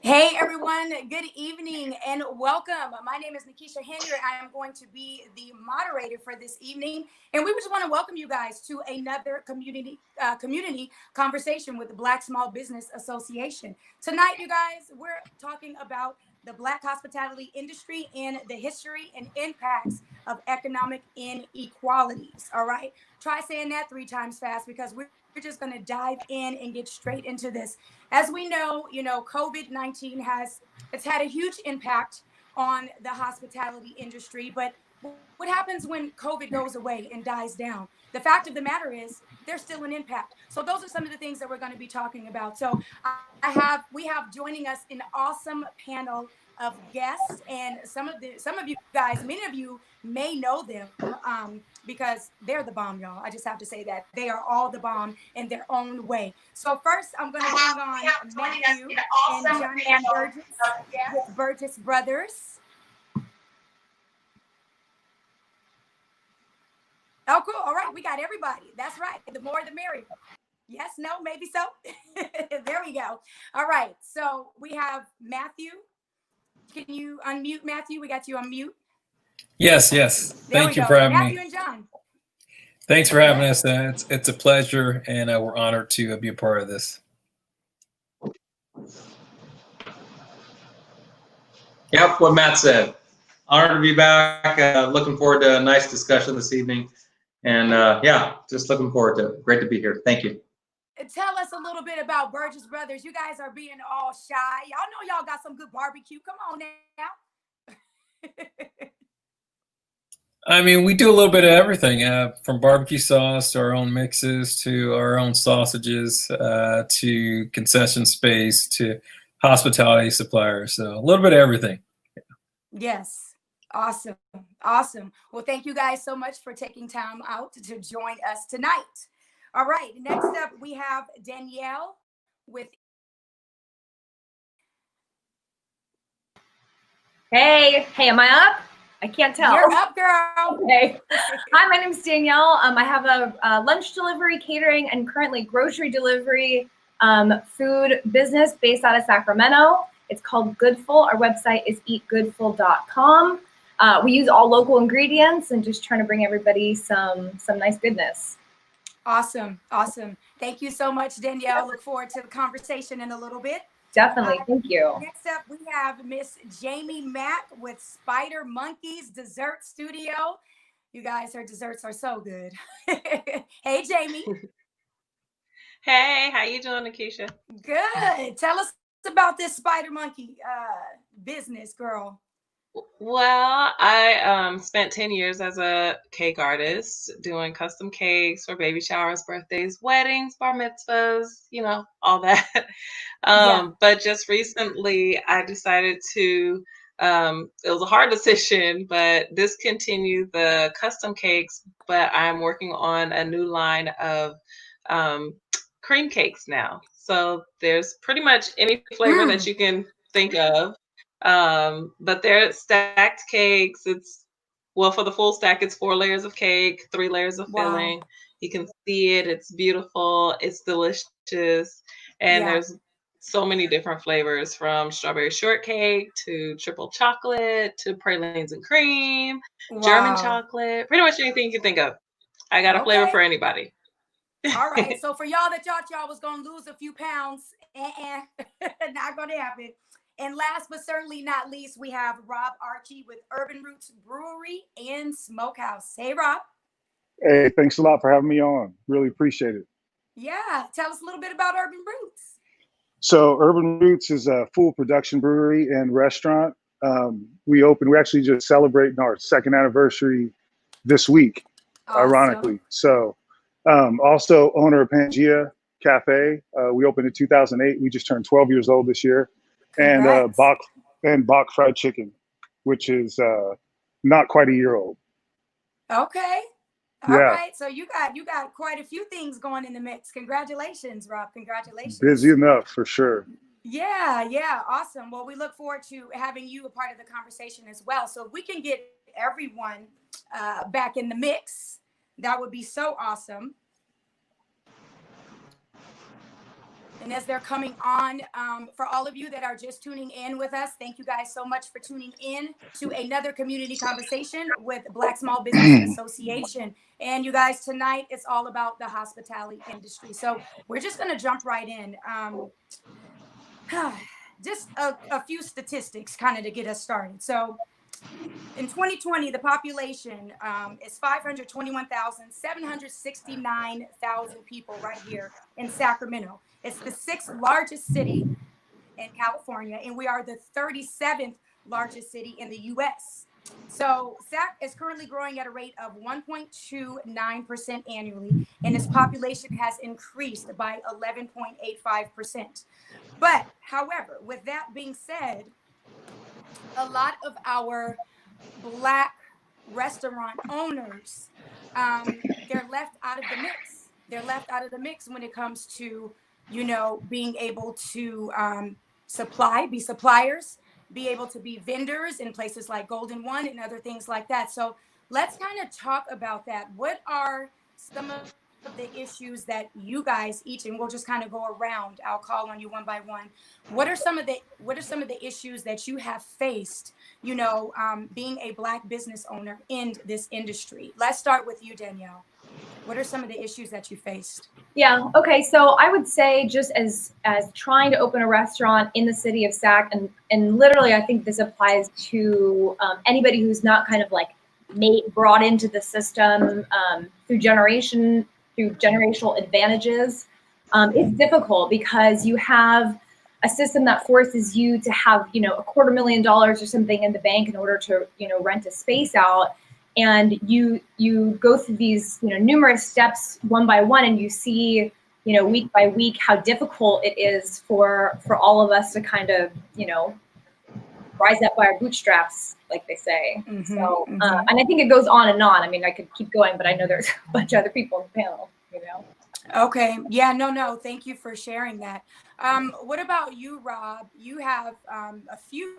Hey everyone, good evening and welcome. My name is Nikisha Henry. I am going to be the moderator for this evening, and we just want to welcome you guys to another community conversation with the Black Small Business Association. Tonight, you guys, we're talking about the Black hospitality industry and the history and impacts of economic inequalities. All right, try saying that 3 times fast because we're just going to dive in and get straight into this. As we know, COVID-19 it's had a huge impact on the hospitality industry, but what happens when COVID goes away and dies down? The fact of the matter is there's still an impact. So those are some of the things that we're going to be talking about. So we have joining us an awesome panel of guests, and some of you guys, many of you may know them because they're the bomb, y'all. I just have to say that they are all the bomb in their own way. So first, I'm going to bring on Matthew and Jonathan Burgess with Burgess Brothers. Oh, cool. All right, we got everybody. That's right. The more, the merrier. Yes, no, maybe so. There we go. All right. So we have Matthew. Can you unmute, Matthew? We got you on mute. Yes. Thank you for having me. Matthew and John. Thanks for having us. It's a pleasure, and we're honored to be a part of this. Yep, what Matt said. Honored to be back. Looking forward to a nice discussion this evening. And yeah, just looking forward to it. Great to be here. Thank you. Tell us a little bit about Burgess Brothers. You guys are being all shy. Y'all know y'all got some good barbecue. Come on now. I mean, we do a little bit of everything, from barbecue sauce to our own mixes to our own sausages to concession space to hospitality suppliers. So a little bit of everything. Yes. Awesome. Well, thank you guys so much for taking time out to join us tonight. All right. Next up, we have Danielle with. Hey, am I up? I can't tell. You're up, girl. Okay. Hi, my name is Danielle. I have a lunch delivery, catering, and currently grocery delivery food business based out of Sacramento. It's called Goodful. Our website is eatgoodful.com. We use all local ingredients and just trying to bring everybody some nice goodness. Awesome. Thank you so much, Danielle. Look forward to the conversation in a little bit. Definitely. Thank you. Next up, we have Miss Jamie Mack with Spider Monkeys Dessert Studio. You guys, her desserts are so good. Hey, Jamie. Hey, how you doing, Nikisha? Good. Tell us about this Spider Monkey business, girl. Well, I spent 10 years as a cake artist doing custom cakes for baby showers, birthdays, weddings, bar mitzvahs, all that. But just recently I decided to, it was a hard decision, but discontinue the custom cakes, but I'm working on a new line of cream cakes now. So there's pretty much any flavor that you can think of. But they're stacked cakes. For the full stack, it's 4 layers of cake, 3 layers of filling. You can see it. It's beautiful. It's delicious. And there's so many different flavors, from strawberry shortcake to triple chocolate to pralines and cream, German chocolate, pretty much anything you can think of. I got a flavor for anybody. All right. So for y'all that thought y'all was going to lose a few pounds, not going to happen. And last but certainly not least, we have Rob Archie with Urban Roots Brewery and Smokehouse. Hey, Rob. Hey, thanks a lot for having me on. Really appreciate it. Yeah. Tell us a little bit about Urban Roots. So Urban Roots is a full production brewery and restaurant. We actually just celebrating our 2nd anniversary this week, ironically. So also owner of Pangea Cafe. We opened in 2008. We just turned 12 years old this year. Congrats. And Bach Fried Chicken, which is not quite a year old. Okay. All right. So you got quite a few things going in the mix. Congratulations, Rob. Congratulations. Busy enough for sure. Yeah. Awesome. Well, we look forward to having you a part of the conversation as well. So if we can get everyone back in the mix, that would be so awesome. And as they're coming on, for all of you that are just tuning in with us, thank you guys so much for tuning in to another community conversation with Black Small Business Association. And you guys, tonight it's all about the hospitality industry. So we're just going to jump right in. Just a few statistics kind of to get us started. So in 2020, the population is 521,769,000 people right here in Sacramento. It's the 6th largest city in California, and we are the 37th largest city in the US. So SAC is currently growing at a rate of 1.29% annually, and its population has increased by 11.85%. But however, with that being said, a lot of our Black restaurant owners, they're left out of the mix. They're left out of the mix when it comes to, being able to be suppliers, be able to be vendors in places like Golden One and other things like that. So let's kind of talk about that. What are some of the issues that you guys each, and we'll just kind of go around, I'll call on you one by one. What are some of the issues that you have faced, being a Black business owner in this industry? Let's start with you, Danielle. What are some of the issues that you faced? Yeah. Okay. So I would say, just as trying to open a restaurant in the city of Sac, and literally, I think this applies to anybody who's not kind of like brought into the system through generational advantages. It's difficult because you have a system that forces you to have, $250,000 or something in the bank in order to, rent a space out. And you go through these, numerous steps one by one, and you see, week by week how difficult it is for all of us to kind of, rise up by our bootstraps, like they say. Mm-hmm, so, and I think it goes on and on. I mean, I could keep going, but I know there's a bunch of other people on the panel, Okay. Yeah, no. Thank you for sharing that. What about you, Rob? You have a few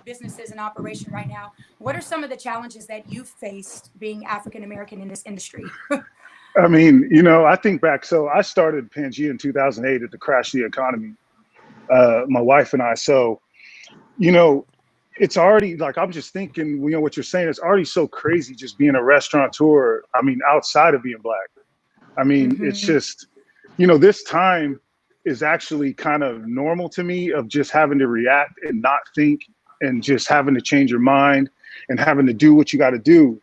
businesses in operation right now. What are some of the challenges that you've faced being African American in this industry? I mean, I think back. So I started Pangea in 2008 at the crash of the economy. My wife and I. So, it's already like, I'm just thinking, what you're saying is already so crazy just being a restaurateur. I mean, outside of being Black. I mean, It's just, this time is actually kind of normal to me, of just having to react and not think, and just having to change your mind and having to do what you got to do.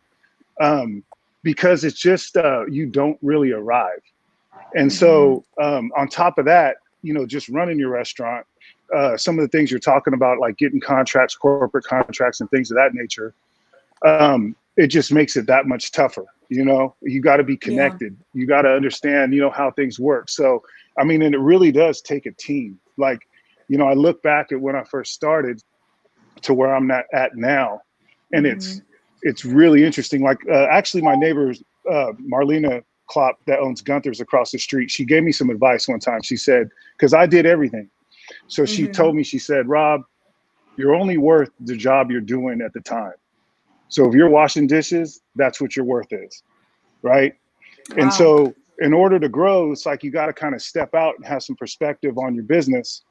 Because it's just, you don't really arrive. And so on top of that, just running your restaurant, some of the things you're talking about, like getting contracts, corporate contracts and things of that nature, it just makes it that much tougher. You got to be connected. Yeah. You got to understand, how things work. So, I mean, and it really does take a team. Like, I look back at when I first started to where I'm at now, and it's really interesting. Like, actually, my neighbor, Marlena Klopp, that owns Gunther's across the street, she gave me some advice one time. She said, because I did everything. So she told me, she said, Rob, you're only worth the job you're doing at the time. So if you're washing dishes, that's what your worth is, right? Wow. And so in order to grow, it's like you got to kind of step out and have some perspective on your business,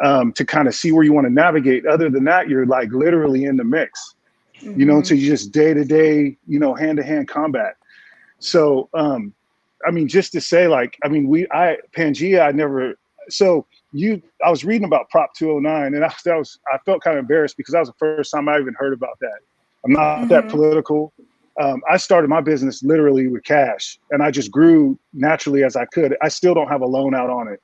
to kind of see where you want to navigate. Other than that, you're like literally in the mix, so you just day-to-day, hand-to-hand combat. So, I mean, just to say, like, I mean, Pangea, I was reading about Prop 209, and I felt kind of embarrassed because that was the first time I even heard about that. I'm not that political. I started my business literally with cash, and I just grew naturally as I could. I still don't have a loan out on it.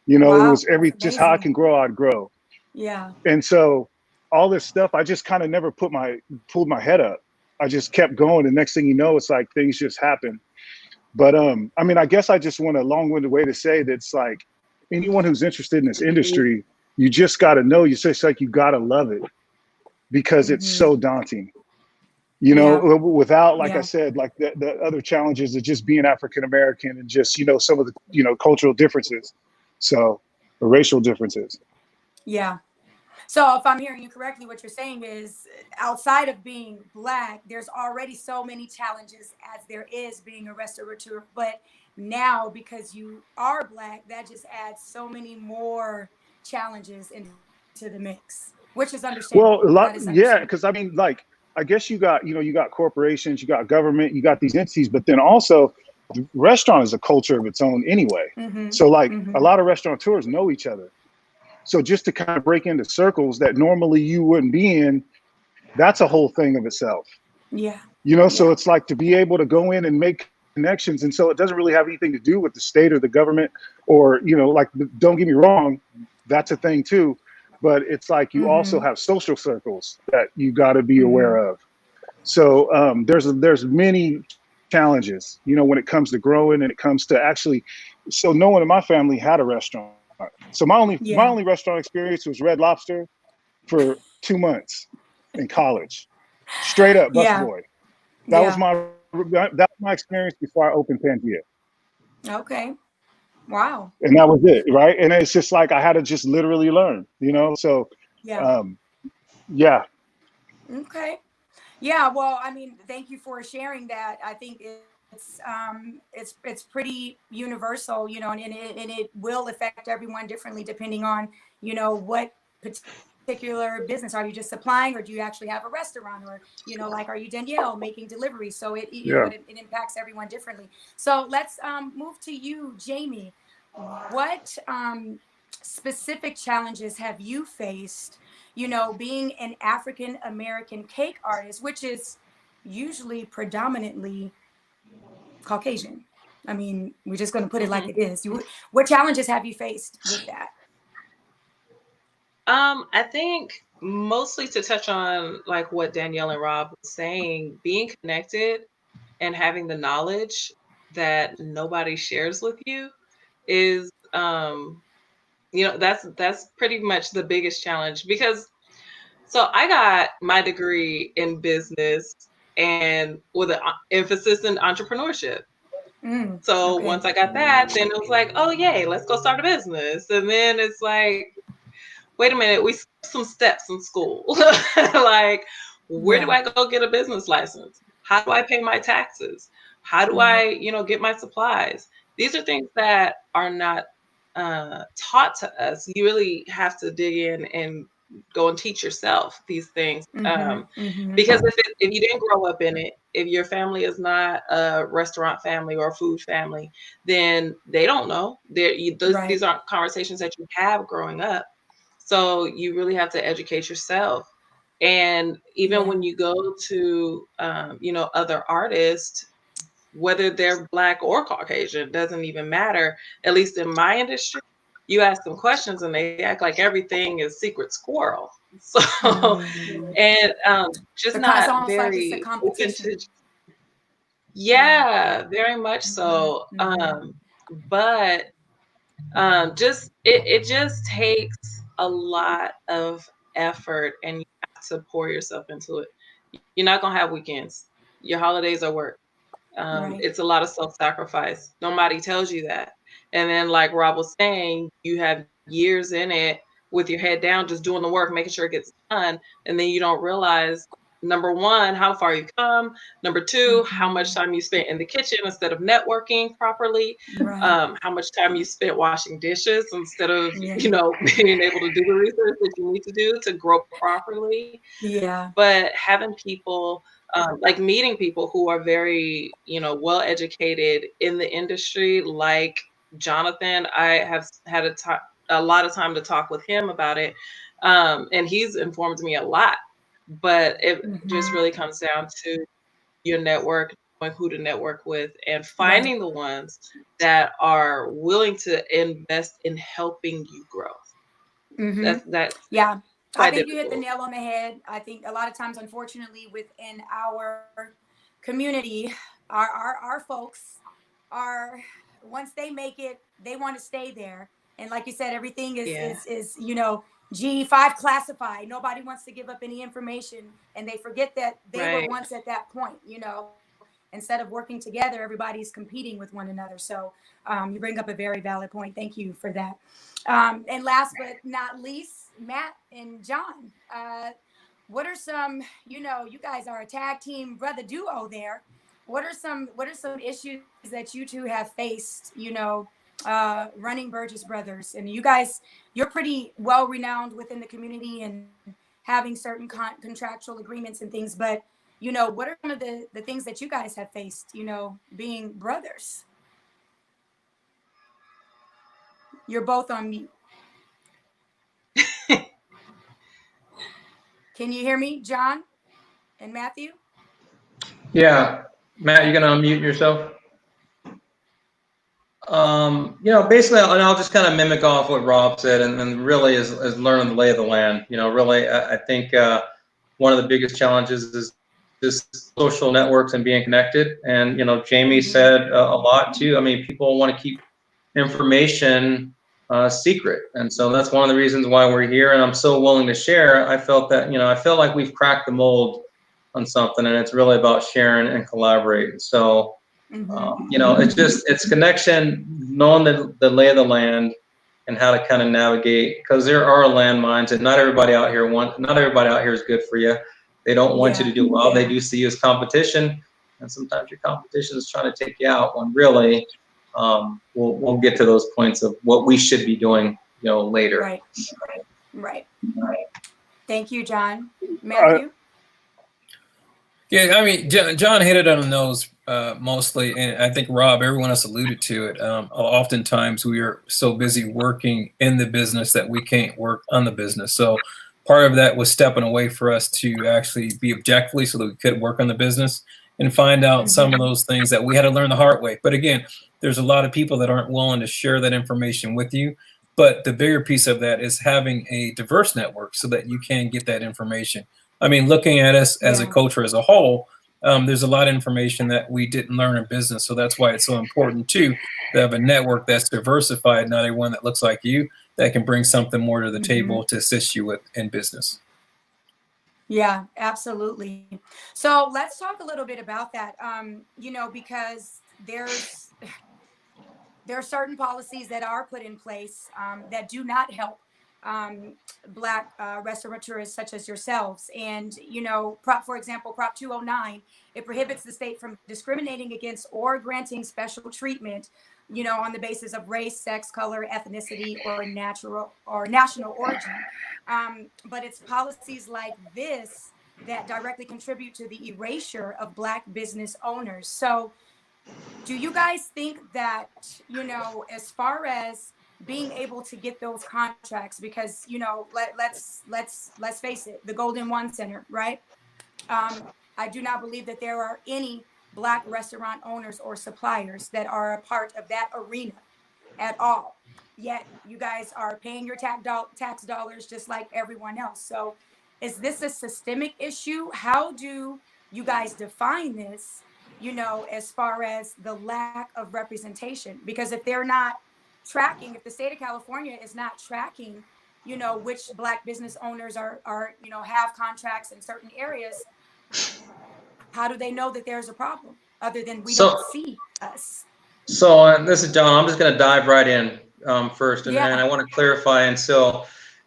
Wow, it was just how I can grow, I'd grow. Yeah. And so all this stuff, I just kind of never pulled my head up. I just kept going. And next thing you know, it's like things just happen. But I mean, I guess I just want a long-winded way to say that it's like anyone who's interested in this industry, you just got to know, it's like you got to love it, because it's so daunting. Without, like I said, like the other challenges of just being African American, and just, some of the, cultural differences, or racial differences. Yeah. So if I'm hearing you correctly, what you're saying is, outside of being Black, there's already so many challenges as there is being a restaurateur. But now because you are Black, that just adds so many more challenges into the mix, which is Well, understandable. a lot, That is yeah, understandable. because I mean, like, I guess you got, you got corporations, you got government, you got these entities, but then also the restaurant is a culture of its own anyway. Mm-hmm. So like a Mm-hmm. lot of restaurateurs know each other. So just to kind of break into circles that normally you wouldn't be in, that's a whole thing of itself. Yeah. So Yeah. it's like to be able to go in and make connections. And so it doesn't really have anything to do with the state or the government or, like, don't get me wrong, that's a thing too. But it's like you also Mm-hmm. have social circles that you got to be Mm-hmm. aware of. So there's many challenges, when it comes to growing and it comes to actually. So no one in my family had a restaurant. So my Yeah. only restaurant experience was Red Lobster for 2 months in college, straight up Yeah. busboy. That was Yeah. my experience before I opened Pangea, Okay. Wow. and that was it, right? And it's just like I had to just literally learn. So Yeah. um, yeah, Okay. Yeah, well, I mean, thank you for sharing that. I think it's pretty universal, and it will affect everyone differently depending on, what particular business are you just supplying, or do you actually have a restaurant, or like, are you Danielle making deliveries? So yeah. it impacts everyone differently. So let's move to you, Jamie. What specific challenges have you faced, being an African American cake artist, which is usually predominantly Caucasian? I mean, we're just going to put it like Mhm. it is. What challenges have you faced with that? I think mostly to touch on like what Danielle and Rob was saying, being connected and having the knowledge that nobody shares with you is that's pretty much the biggest challenge because so I got my degree in business and with an emphasis in entrepreneurship. So Okay. once I got that, then it was like, oh yay, let's go start a business. And then it's like, wait a minute, we skipped some steps in school. Like, where do Yeah. I go get a business license? How do I pay my taxes? How do Right. I, get my supplies? These are things that are not taught to us. You really have to dig in and go and teach yourself these things. Mm-hmm. Mm-hmm. Because if you didn't grow up in it, if your family is not a restaurant family or a food family, then they don't know. Right. These aren't conversations that you have growing up. So you really have to educate yourself. And even Yeah. when you go to, other artists, whether they're Black or Caucasian, doesn't even matter. At least in my industry, you ask them questions and they act like everything is secret squirrel. So, Mm-hmm. and just It's not almost like it's a very open to, competition. Yeah. yeah, very much so. Mm-hmm. Mm-hmm. But just it just takes a lot of effort and you have to pour yourself into it. You're not gonna have weekends. Your holidays are work. Right. It's a lot of self-sacrifice. Nobody tells you that. And then, like Rob was saying, you have years in it with your head down, just doing the work, making sure it gets done. And then you don't realize, number one, how far you come. Number two, how much Mm-hmm. time you spent in the kitchen instead of networking properly. Right. How much time you spent washing dishes instead of, Yeah. being able to do the research that you need to do to grow properly. Yeah. But having people like meeting people who are very well educated in the industry like Jonathan. I have had a lot of time to talk with him about it, and he's informed me a lot, but it just Mm-hmm. really comes down to your network, knowing who to network with, and Right. finding the ones that are willing to invest in helping you grow. Mm-hmm. That's Yeah. I quite think you hit the difficult. nail on the head. I think a lot of times, unfortunately, within our community, our folks are, once they make it, they want to stay there. And like you said, everything is Yeah, G5 classified. Nobody wants to give up any information, and they forget that they were right. once at that point. Instead of working together, everybody's competing with one another. So you bring up a very valid point. Thank you for that. And last but not least, Matt and John, what are some, you guys are a tag team brother duo there. what are some issues that you two have faced, running Burgess Brothers? And you guys, you're pretty well renowned within the community and having certain contractual agreements and things, but what are some of the things that you guys have faced, being brothers? You're both on mute. Can you hear me, John and Matthew? Yeah, Matt, you gonna unmute yourself? Basically, and I'll just kind of mimic off what Rob said, and really is learning the lay of the land. Really, I think one of the biggest challenges is just social networks and being connected. And Jamie said a lot too. I mean, people want to keep information secret, and so that's one of the reasons why we're here. And I'm so willing to share. I felt that I feel like we've cracked the mold on something, and it's really about sharing and collaborating. So. It's connection, knowing the lay of the land and how to kind of navigate, because there are landmines, and not everybody out here is good for you. They don't want you to do well. They do see you as competition, and sometimes your competition is trying to take you out, when really we'll get to those points of what we should be doing later. Right. Thank you, John. Matthew? Yeah, I mean, John hit it on the nose mostly, and I think Rob, everyone else alluded to it. Oftentimes we are so busy working in the business that we can't work on the business. So part of that was stepping away for us to actually be objectively so that we could work on the business and find out some of those things that we had to learn the hard way. But again, there's a lot of people that aren't willing to share that information with you. But the bigger piece of that is having a diverse network so that you can get that information. I mean, looking at us as a culture as a whole, there's a lot of information that we didn't learn in business. So that's why it's so important, too, to have a network that's diversified, not everyone that looks like you, that can bring something more to the table to assist you with in business. Yeah, absolutely. So let's talk a little bit about that, because there are certain policies that are put in place that do not help Black restaurateurs such as yourselves. And, for example, Prop 209, it prohibits the state from discriminating against or granting special treatment, on the basis of race, sex, color, ethnicity, or national origin. But it's policies like this that directly contribute to the erasure of Black business owners. So do you guys think that, as far as being able to get those contracts, because let's face it, the Golden One Center, right? I do not believe that there are any Black restaurant owners or suppliers that are a part of that arena at all. Yet you guys are paying your tax dollars just like everyone else. So is this a systemic issue? How do you guys define this, as far as the lack of representation? Because if they're not tracking, if the state of California is not tracking, which Black business owners are have contracts in certain areas, how do they know that there's a problem other than we don't see us? So this is John. I'm just going to dive right in first, and I want to clarify. And so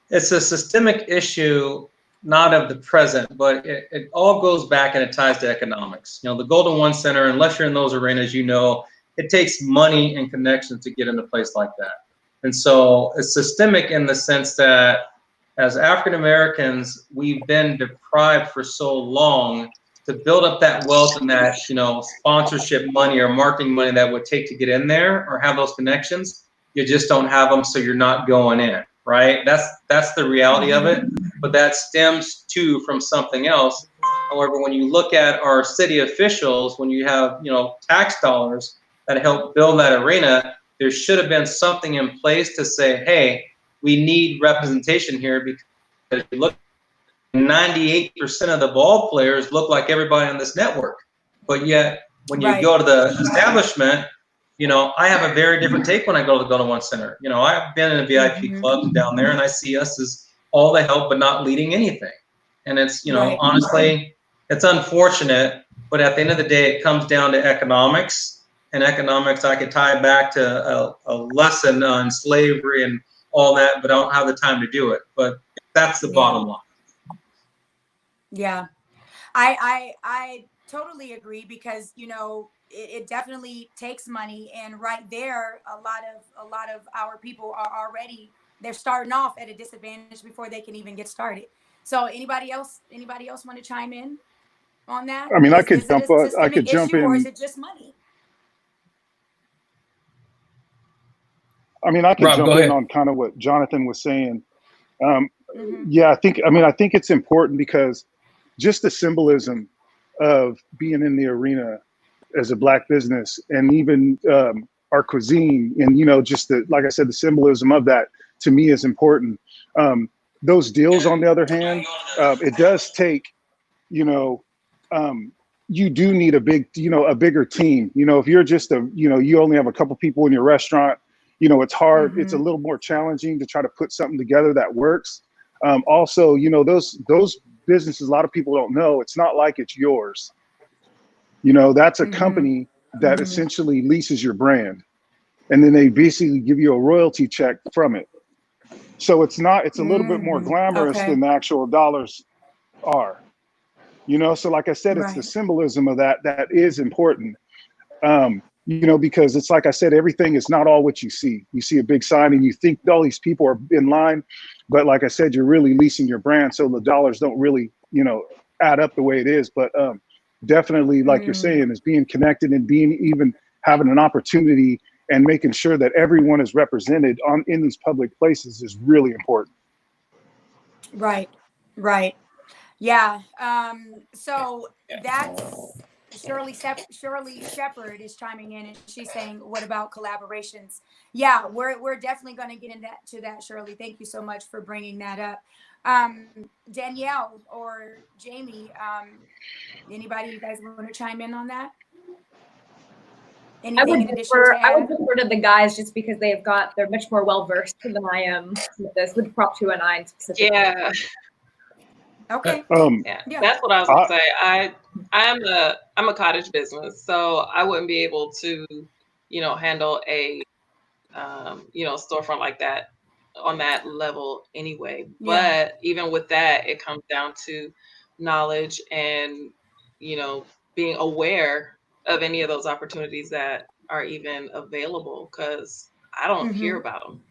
it's a systemic issue, not of the present, but it all goes back and it ties to economics. The Golden One Center, unless you're in those arenas, it takes money and connections to get into a place like that. And so it's systemic in the sense that as African Americans, we've been deprived for so long to build up that wealth and that, sponsorship money or marketing money that would take to get in there or have those connections. You just don't have them, so you're not going in, right? That's the reality of it. But that stems too from something else. However, when you look at our city officials, when you have, tax dollars that help build that arena, there should have been something in place to say, hey, we need representation here, because you look, 98% of the ball players look like everybody on this network. But yet, when you go to the establishment, I have a very different take when I go to the Golden One Center. I've been in a VIP club down there, and I see us as all the help but not leading anything. And it's, honestly, it's unfortunate, but at the end of the day, it comes down to economics. And economics, I could tie back to a lesson on slavery and all that, but I don't have the time to do it. But that's the bottom line. Yeah, I totally agree because, you know, it definitely takes money, and right there, a lot of our people are already, they're starting off at a disadvantage before they can even get started. So anybody else want to chime in on that? I mean, Is it a I could systemic jump issue or is in. it just money? I mean, I could Rob, go jump in ahead. on kind of what Jonathan was saying. Mm-hmm. Yeah, I think it's important because just the symbolism of being in the arena as a Black business, and even our cuisine, and, you know, just the, like I said, the symbolism of that to me is important. Those deals, on the other hand, it does take, you know, you do need a big, you know, a bigger team. You know, if you're just you know, you only have a couple people in your restaurant, you know, it's hard. It's a Mm-hmm. little more challenging to try to put something together that works. Also, you know, those businesses, a lot of people don't know, it's not like it's yours. You know, that's a Mm-hmm. company that Mm-hmm. essentially leases your brand, and then they basically give you a royalty check from it. So it's not, it's a little bit more Mm-hmm. glamorous Okay. than the actual dollars are. You know, so like I said, it's the Right. symbolism of that that is important. You know, because it's like I said, everything is not all what you see. You see a big sign and you think all these people are in line, but like I said, you're really leasing your brand, so the dollars don't really, you know, add up the way it is. But definitely, like you're Mm. saying, is being connected and being, even having an opportunity and making sure that everyone is represented on in these public places is really important. Right. Right. Yeah. So that's Shirley Shepherd is chiming in, and she's saying, "What about collaborations?" Yeah, we're definitely going to get into that, Shirley. Thank you so much for bringing that up. Danielle or Jamie, anybody, you guys want to chime in on that? Anything in addition to I would add? defer to the guys just because they're much more well versed than I am with this, with Prop 209 specifically. Yeah, Okay. yeah, Yeah. that's what I was gonna say. I'm a cottage business, so I wouldn't be able to, you know, handle a you know, storefront like that on that level anyway. Yeah. But even with that, it comes down to knowledge and, you know, being aware of any of those opportunities that are even available, because I don't hear Mm-hmm. about them.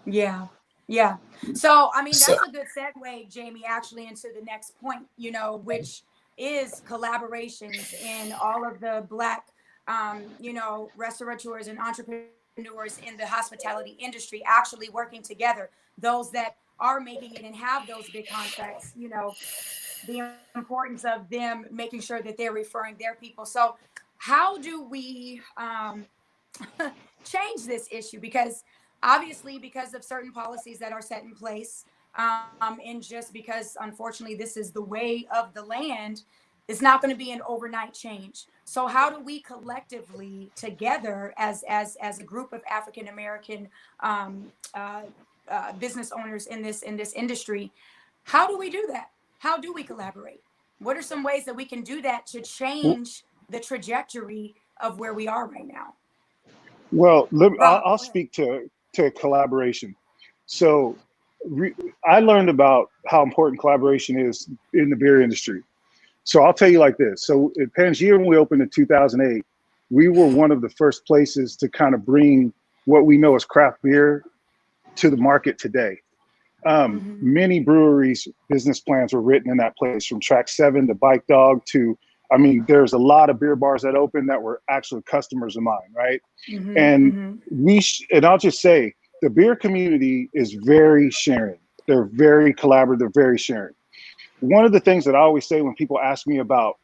Yeah. Yeah. So, I mean, So, that's a good segue, Jamie, actually, into the next point, you know, which is collaborations in all of the Black, you know, restaurateurs and entrepreneurs in the hospitality industry actually working together. Those that are making it and have those big contracts, you know, the importance of them making sure that they're referring their people. So, how do we change this issue? Because obviously, because of certain policies that are set in place, and just because unfortunately this is the way of the land, it's not going to be an overnight change. So how do we collectively together as a group of African American um, uh, business owners in this industry, how do we do that? How do we collaborate? What are some ways that we can do that to change the trajectory of where we are right now? Well, Rob, I'll go ahead. speak to collaboration. So, re, I learned about how important collaboration is in the beer industry. So I'll tell you like this. So at Pangaea, when we opened in 2008, we were one of the first places to kind of bring what we know as craft beer to the market today. Mm-hmm. Many breweries' business plans were written in that place, from Track 7 to Bike Dog to, I mean, there's a lot of beer bars that opened that were actually customers of mine, right? Mm-hmm. And Mm-hmm. and I'll just say, the beer community is very sharing. They're very collaborative. They're very sharing. One of the things that I always say when people ask me about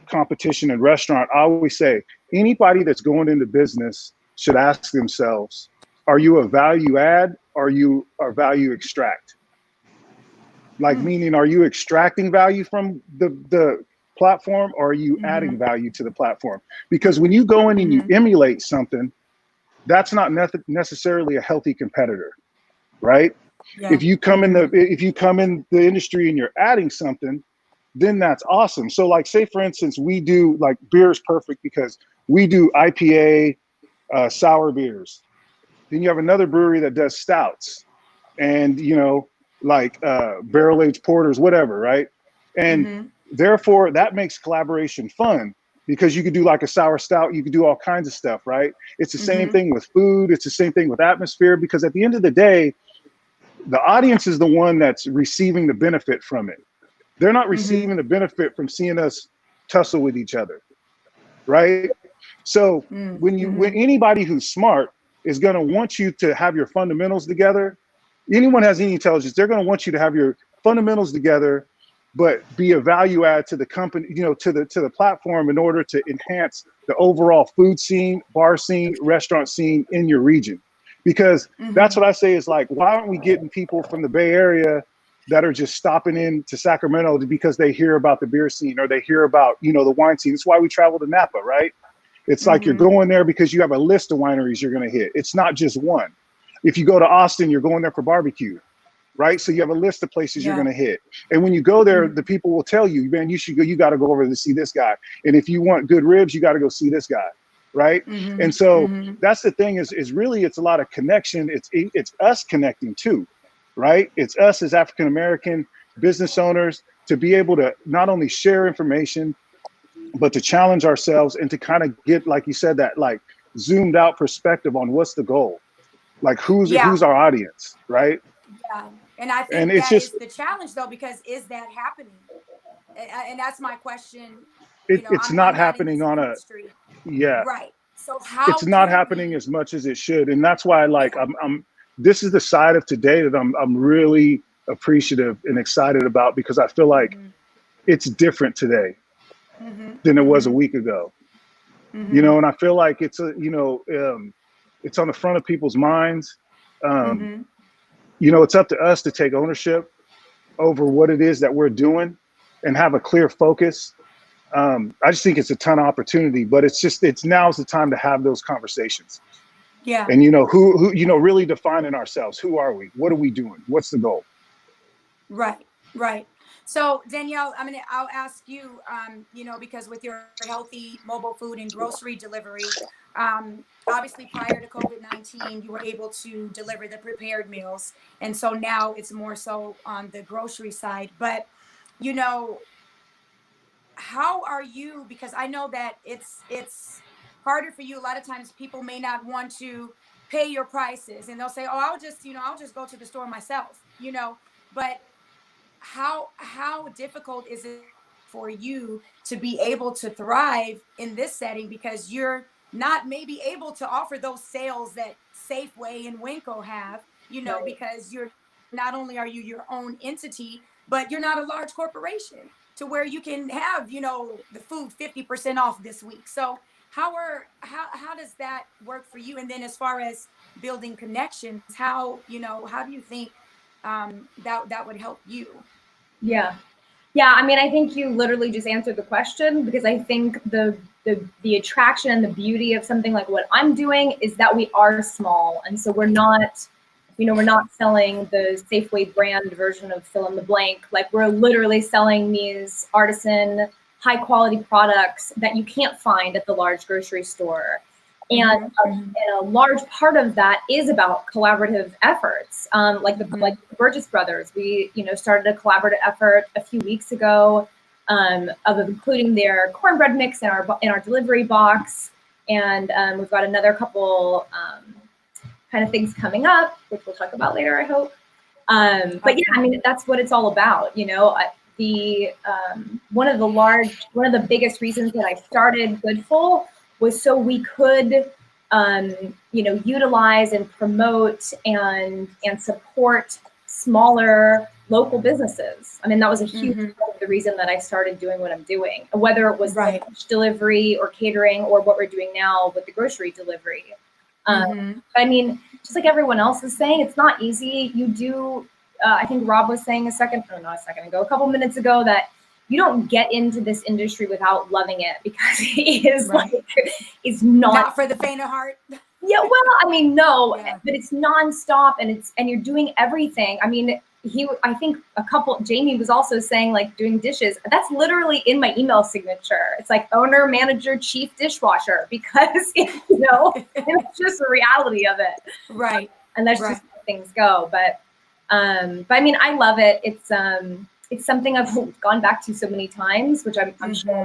competition in restaurant, I always say anybody that's going into business should ask themselves, are you a value add or are you a value extract? Like, meaning, are you extracting value from the platform, or are you Mm-hmm. adding value to the platform? Because when you go in and you Mm-hmm. emulate something, that's not necessarily a healthy competitor, right? Yeah. Mm-hmm. If you come in the industry and you're adding something, then that's awesome. So, like, say for instance, we do, like, beer is perfect because we do IPA, sour beers. Then you have another brewery that does stouts, and, you know, like barrel aged porters, whatever, right? And Mm-hmm. Therefore, that makes collaboration fun because you could do like a sour stout, you could do all kinds of stuff, right? It's the same thing with food. It's the same thing with atmosphere, because at the end of the day, the audience is the one that's receiving the benefit from it. They're not receiving the benefit from seeing us tussle with each other, right? So when anybody who's smart is going to want you to have your fundamentals together, anyone has any intelligence, they're going to want you to have your fundamentals together, but be a value add to the company, you know, to the platform in order to enhance the overall food scene, bar scene, restaurant scene in your region. Because that's what I say is like, why aren't we getting people from the Bay Area that are just stopping in to Sacramento because they hear about the beer scene or they hear about, you know, the wine scene? That's why we travel to Napa, right? It's like you're going there because you have a list of wineries you're going to hit. It's not just one. If you go to Austin, you're going there for barbecue, right? So you have a list of places you're going to hit. And when you go there, the people will tell you, man, you should go, you got to go over to see this guy. And if you want good ribs, you got to go see this guy, right? And so that's the thing is really, it's a lot of connection. It's us connecting too, right? It's us as African-American business owners to be able to not only share information, but to challenge ourselves and to kind of get, like you said, that like zoomed out perspective on what's the goal, like who's our audience, right? Yeah, and I think it's that just, is the challenge though, because is that happening? And that's my question. It's not happening on a, right. So how it's not happening as much as it should, and that's why like I'm this is the side of today that I'm really appreciative and excited about, because I feel like it's different today than it was a week ago. You know, and I feel like it's it's on the front of people's minds. You know, it's up to us to take ownership over what it is that we're doing and have a clear focus. I just think it's a ton of opportunity, but it's now's the time to have those conversations. Yeah. And, you know, who, you know, really defining ourselves. Who are we? What are we doing? What's the goal? Right. Right. So Danielle, I'll ask you, you know, because with your healthy mobile food and grocery delivery, obviously prior to COVID-19, you were able to deliver the prepared meals. And so now it's more so on the grocery side. But, you know, how are you, because I know that it's harder for you. A lot of times people may not want to pay your prices and they'll say, oh, I'll just go to the store myself, you know, but how difficult is it for you to be able to thrive in this setting, because you're not maybe able to offer those sales that Safeway and Winco have, you know, because you're not only are you your own entity, but you're not a large corporation to where you can have, you know, the food 50% off this week. So how does that work for you? And then as far as building connections, how do you think that would help you? Yeah. I mean, I think you literally just answered the question, because I think the attraction and the beauty of something like what I'm doing is that we are small, and so we're not, you know, we're not selling the Safeway brand version of fill in the blank. Like, we're literally selling these artisan, high quality products that you can't find at the large grocery store. And a large part of that is about collaborative efforts, like the Burgess brothers. We, you know, started a collaborative effort a few weeks ago of including their cornbread mix in our delivery box, and we've got another couple kind of things coming up, which we'll talk about later, I hope. But yeah, I mean, that's what it's all about, you know. One of the biggest reasons that I started Goodful was so we could, you know, utilize and promote and support smaller local businesses. I mean, that was a huge part of the reason that I started doing what I'm doing, whether it was lunch delivery or catering or what we're doing now with the grocery delivery. I mean, just like everyone else is saying, it's not easy. You do, I think Rob was saying a couple minutes ago, that you don't get into this industry without loving it, because it is it's not for the faint of heart. Yeah, well, I mean, no, but it's nonstop, and you're doing everything. I mean, I think Jamie was also saying, like, doing dishes. That's literally in my email signature. It's like owner, manager, chief dishwasher, because, you know, it's just the reality of it. Right. And that's just how things go. But I mean, I love it. it's something I've gone back to so many times, which I'm sure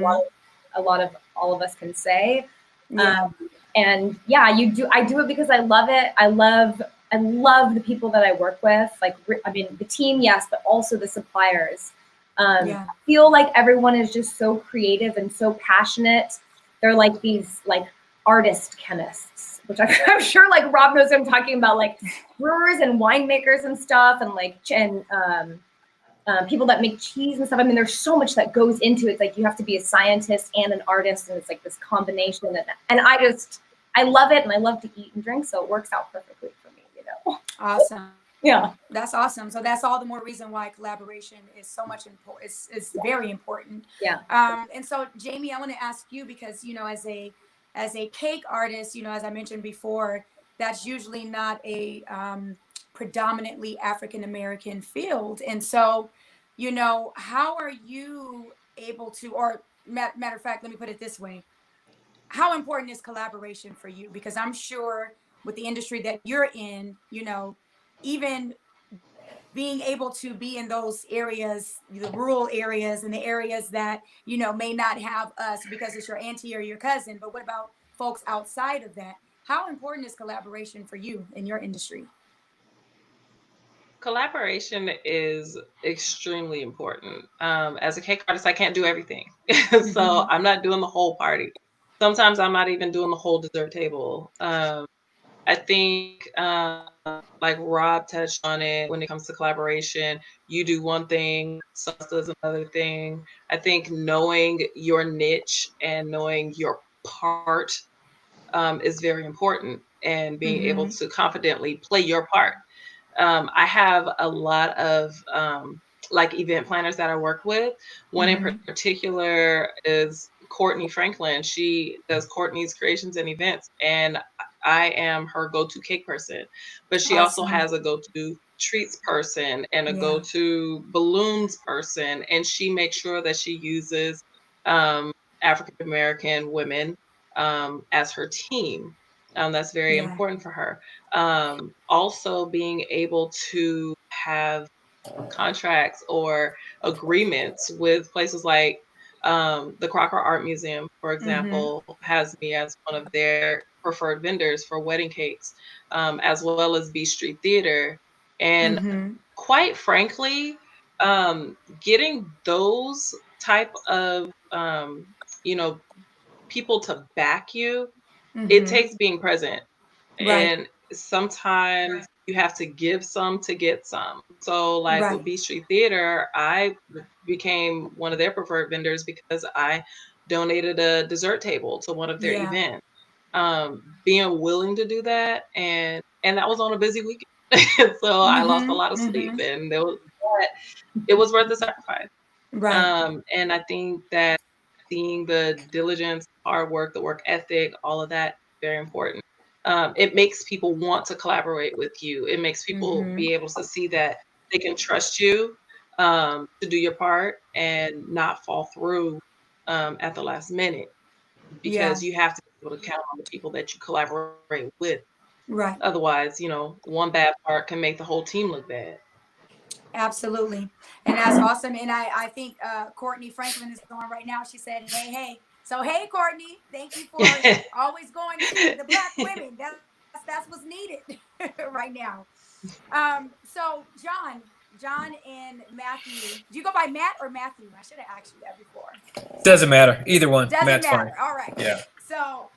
a lot of all of us can say. Yeah. And yeah, I do it because I love it. I love the people that I work with. Like, I mean, the team, yes, but also the suppliers. I feel like everyone is just so creative and so passionate. They're like these like artist chemists, which I'm sure like Rob knows what I'm talking about, like brewers and winemakers and stuff, and like people that make cheese and stuff. I mean, there's so much that goes into it. It's like you have to be a scientist and an artist, and it's like this combination. And I love it, and I love to eat and drink, so it works out perfectly for me, you know. Awesome. Yeah, that's awesome. So that's all the more reason why collaboration is so much important. It's very important. Yeah. And so Jamie, I want to ask you, because you know, as a cake artist, you know, as I mentioned before, that's usually not a predominantly African American field. And so, you know, how are you able to, or matter of fact, let me put it this way: how important is collaboration for you? Because I'm sure with the industry that you're in, you know, even being able to be in those areas, the rural areas and the areas that, you know, may not have us because it's your auntie or your cousin, but what about folks outside of that? How important is collaboration for you in your industry? Collaboration is extremely important. As a cake artist, I can't do everything. So I'm not doing the whole party. Sometimes I'm not even doing the whole dessert table. I think, like Rob touched on it, when it comes to collaboration, you do one thing, someone else does another thing. I think knowing your niche and knowing your part is very important, and being able to confidently play your part. I have a lot of like event planners that I work with. One in particular is Courtney Franklin. She does Courtney's Creations and Events, and I am her go-to cake person. But she also has a go-to treats person and a go-to balloons person, and she makes sure that she uses African American women as her team. That's very important for her. Also being able to have contracts or agreements with places like the Crocker Art Museum, for example, has me as one of their preferred vendors for wedding cakes, as well as B Street Theater. And quite frankly, getting those type of you know, people to back you, it takes being present. Right. And sometimes you have to give some to get some. So like with B Street Theater, I became one of their preferred vendors because I donated a dessert table to one of their events. Being willing to do that, and that was on a busy weekend. So I lost a lot of sleep, and it was worth the sacrifice. And I think that seeing the diligence, hard work, the work ethic, all of that, very important. It makes people want to collaborate with you. It makes people be able to see that they can trust you to do your part and not fall through at the last minute, because you have to be able to count on the people that you collaborate with. Right. Otherwise, you know, one bad part can make the whole team look bad. Absolutely. And that's awesome. And I think Courtney Franklin is on right now. She said, hey, hey. So, hey, Courtney, thank you for always going to the Black women. That's what's needed right now. So, John and Matthew, do you go by Matt or Matthew? I should have asked you that before. Doesn't matter. Either one. Doesn't Matt's matter. fine. All right. Yeah. So,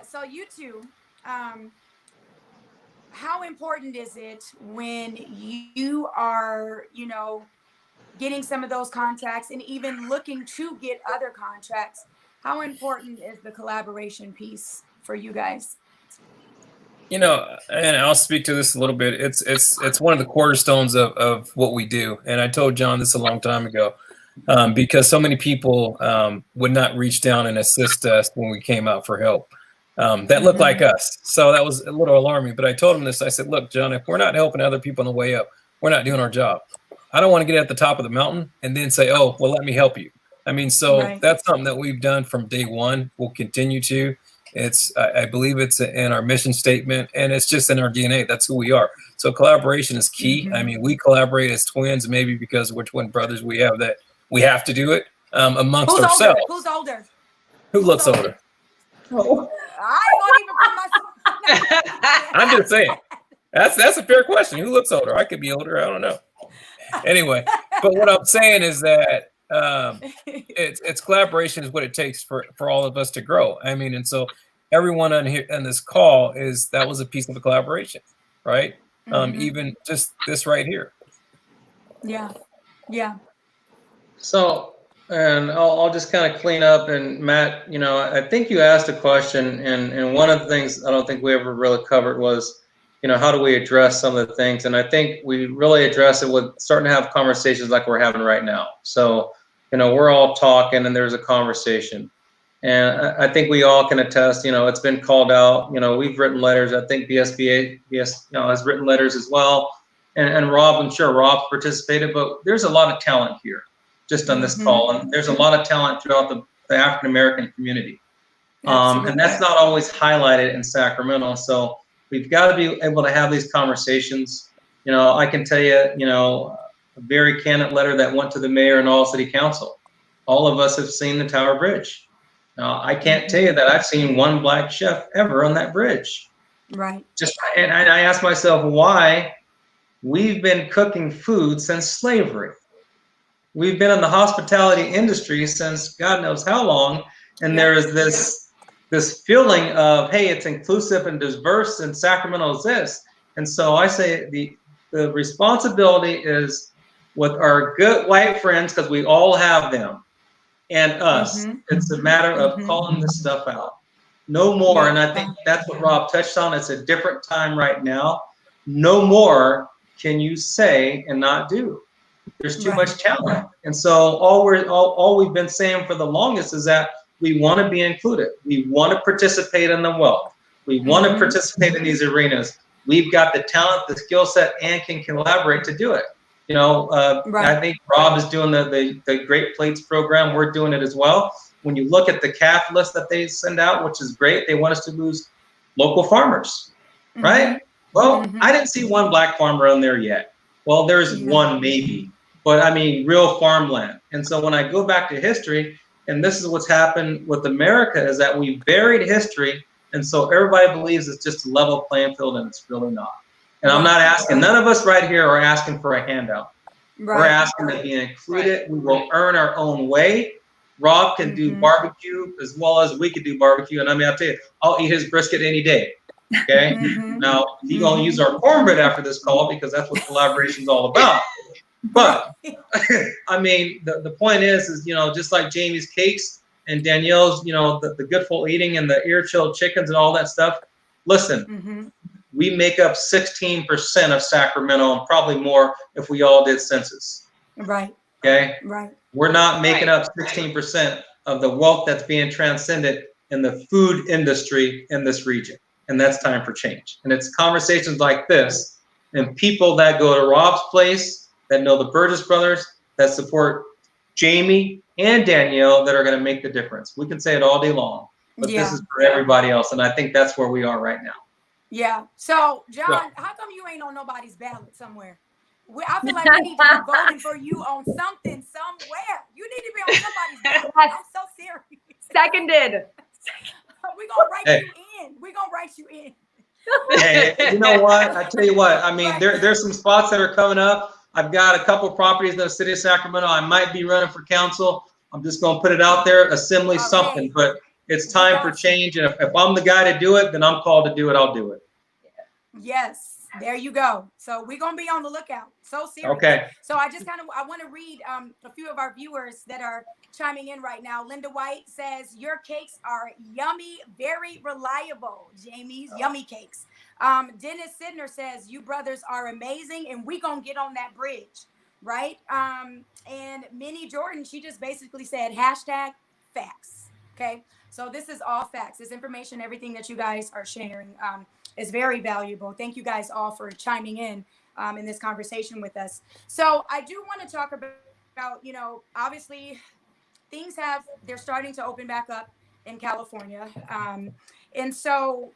so you two, how important is it when you are, you know, getting some of those contracts and even looking to get other contracts? How important is the collaboration piece for you guys? You know, and I'll speak to this a little bit. It's one of the cornerstones of what we do. And I told John this a long time ago, because so many people would not reach down and assist us when we came out for help. That looked like us. So that was a little alarming. But I told him this. I said, look, John, if we're not helping other people on the way up, we're not doing our job. I don't want to get at the top of the mountain and then say, oh, well, let me help you. I mean, so that's something that we've done from day one. We'll continue to. I believe it's in our mission statement, and it's just in our DNA. That's who we are. So collaboration is key. I mean, we collaborate as twins, maybe because we're twin brothers. We have to do it amongst ourselves. Who's older? Who looks older? Oh. I ain't gonna even put my. I'm just saying. That's a fair question. Who looks older? I could be older. I don't know. Anyway, but what I'm saying is that it's collaboration is what it takes for all of us to grow. I mean, and so everyone on here on this call that was a piece of the collaboration, right? Even just this right here. Yeah. Yeah. So, and I'll just kind of clean up. And Matt, you know, I think you asked a question, and one of the things I don't think we ever really covered was, you know, how do we address some of the things? And I think we really address it with starting to have conversations like we're having right now. So, you know, we're all talking and there's a conversation. And I think we all can attest, you know, it's been called out. You know, we've written letters. I think BSBA, has written letters as well. And Rob, I'm sure Rob participated, but there's a lot of talent here just on this call. And there's a lot of talent throughout the African-American community. And that's not always highlighted in Sacramento. So we've got to be able to have these conversations. You know, I can tell you, you know, a very candid letter that went to the mayor and all city council. All of us have seen the Tower Bridge. Now, I can't tell you that I've seen one black chef ever on that bridge. Right. And I ask myself why. We've been cooking food since slavery. We've been in the hospitality industry since God knows how long. And there is this feeling of, hey, it's inclusive and diverse, and Sacramento is this. And so I say the responsibility is with our good white friends, because we all have them, and us. It's a matter of calling this stuff out. No more. And I think that's what Rob touched on. It's a different time right now. No more can you say and not do. There's too much talent. And so all we've been saying for the longest is that we want to be included. We want to participate in the wealth. We want to participate in these arenas. We've got the talent, the skill set, and can collaborate to do it. You know, I think Rob is doing the Great Plates program. We're doing it as well. When you look at the CAF list that they send out, which is great, they want us to lose local farmers, right? Well, I didn't see one black farmer on there yet. Well, there's one maybe, but I mean, real farmland. And so when I go back to history, and this is what's happened with America, is that we buried history. And so everybody believes it's just a level playing field, and it's really not. And I'm not asking, none of us right here are asking for a handout. We're asking to be included. We will earn our own way. Rob can do barbecue as well as we could do barbecue. And I mean, I'll tell you, I'll eat his brisket any day. Okay. Now he's gonna use our cornbread after this call, because that's what collaboration is all about. But I mean, the point is, you know, just like Jamie's cakes and Danielle's, you know, the good full eating and the ear chilled chickens and all that stuff. Listen, we make up 16% of Sacramento, and probably more if we all did census. Right. Okay. Right. We're not making up 16% of the wealth that's being transcended in the food industry in this region. And that's time for change. And it's conversations like this and people that go to Rob's place, that know the Burgess brothers, that support Jamie and Danielle, that are going to make the difference. We can say it all day long, but this is for everybody else. And I think that's where we are right now. Yeah. So, John, how come you ain't on nobody's ballot somewhere? I feel like we need to be voting for you on something somewhere. You need to be on somebody's ballot. I'm so serious. Seconded. We're going to write you in. We're going to write you in. Hey, you know what? I tell you what. I mean, there's some spots that are coming up. I've got a couple of properties in the city of Sacramento. I might be running for council. I'm just going to put it out there, assembly something. But it's time for change. And if I'm the guy to do it, then I'm called to do it. I'll do it. Yes. There you go. So we're going to be on the lookout. So serious. Okay. So I want to read a few of our viewers that are chiming in right now. Linda White says, your cakes are yummy, very reliable. Jamie's yummy cakes. Dennis Sidner says, you brothers are amazing, and we going to get on that bridge. Right. And Minnie Jordan, she just basically said, #facts. Okay. So this is all facts. This information, everything that you guys are sharing is very valuable. Thank you guys all for chiming in this conversation with us. So I do want to talk about, you know, obviously they're starting to open back up in California. And so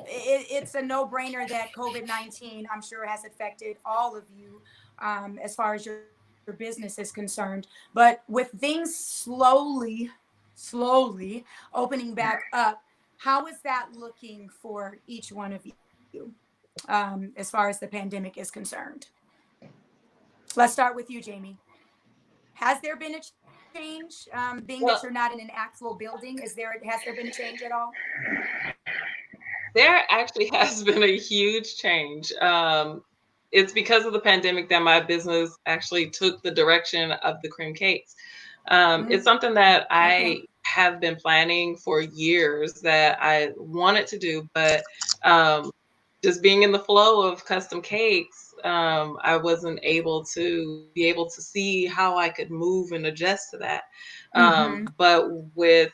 it's a no-brainer that COVID-19, I'm sure, has affected all of you as far as your business is concerned. But with things slowly opening back up, how is that looking for each one of you as far as the pandemic is concerned? Let's start with you, Jamie. Has there been a change, being Well, that you're not in an actual building? Has there been a change at all? there actually has been a huge change. It's because of the pandemic that my business actually took the direction of the cream cakes. It's something that Okay. I have been planning for years that I wanted to do, but just being in the flow of custom cakes, I wasn't able to be able to see how I could move and adjust to that. Mm-hmm. But with,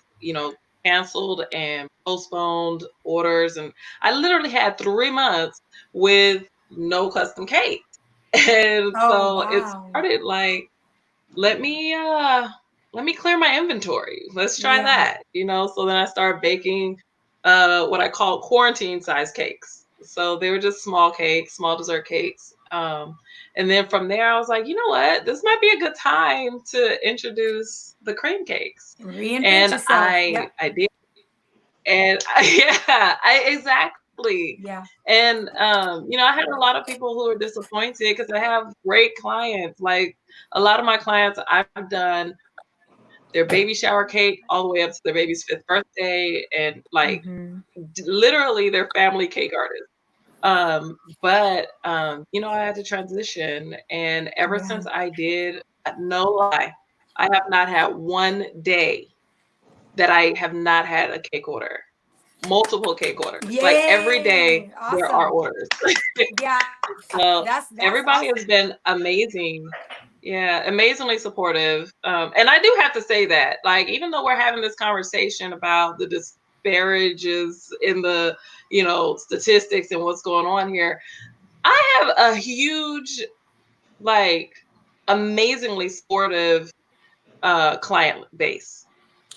canceled and postponed orders, and I literally had 3 months with no custom cakes. And Oh, so it wow. started like, let me clear my inventory. Let's try Yeah. that. So then I started baking what I call quarantine size cakes. So they were just small cakes, small dessert cakes. And then from there I was like, you know what? This might be a good time to introduce the cream cakes. Reinvent And yourself. I Yep. I did. And yeah, exactly. Yeah. And I had a lot of people who were disappointed because I have great clients. Like a lot of my clients, I've done their baby shower cake all the way up to their baby's 5th birthday, and like Mm-hmm. literally their family cake artists. But I had to transition, and ever Yeah. since I did, no lie, I have not had one day that I have not had a cake order, multiple cake orders. Like every day Yay. there are Awesome. orders. Yeah. So That's everybody has awesome. been amazing. Yeah, amazingly supportive. And I do have to say that, like, even though we're having this conversation about the disparages in the, statistics and what's going on here, I have a huge, like, amazingly supportive client base.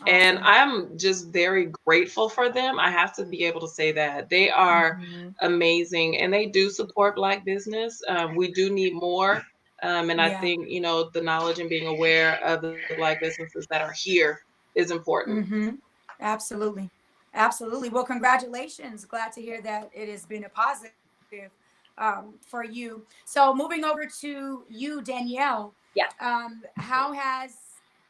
And Awesome. I'm just very grateful for them. I have to be able to say that. They are Mm-hmm. amazing and they do support Black business. We do need more. And I Yeah. think, the knowledge and being aware of the Black businesses that are here is important. Mm-hmm. Absolutely. Absolutely. Well, congratulations. Glad to hear that it has been a positive for you. So moving over to you, Danielle, Yeah. how has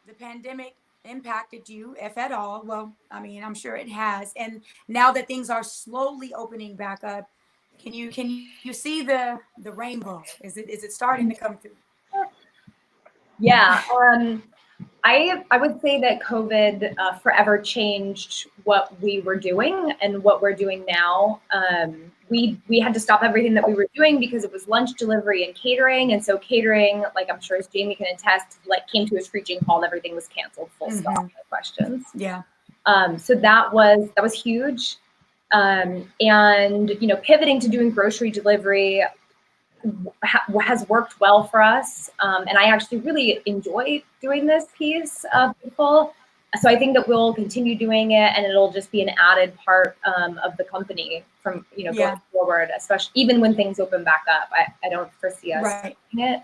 the pandemic impacted you, if at all? Well, I mean, I'm sure it has. And now that things are slowly opening back up, can you see the rainbow? Is it starting to come through? Yeah. I would say that COVID forever changed what we were doing and what we're doing now. We had to stop everything that we were doing because it was lunch delivery and catering, and so catering, like I'm sure as Jamie can attest, like came to a screeching halt. Everything was canceled, full stop, no questions. Yeah. So that was huge, and pivoting to doing grocery delivery has worked well for us. And I actually really enjoy doing this piece of people. So I think that we'll continue doing it, and it'll just be an added part of the company from going forward, especially even when things open back up. I don't foresee us doing it.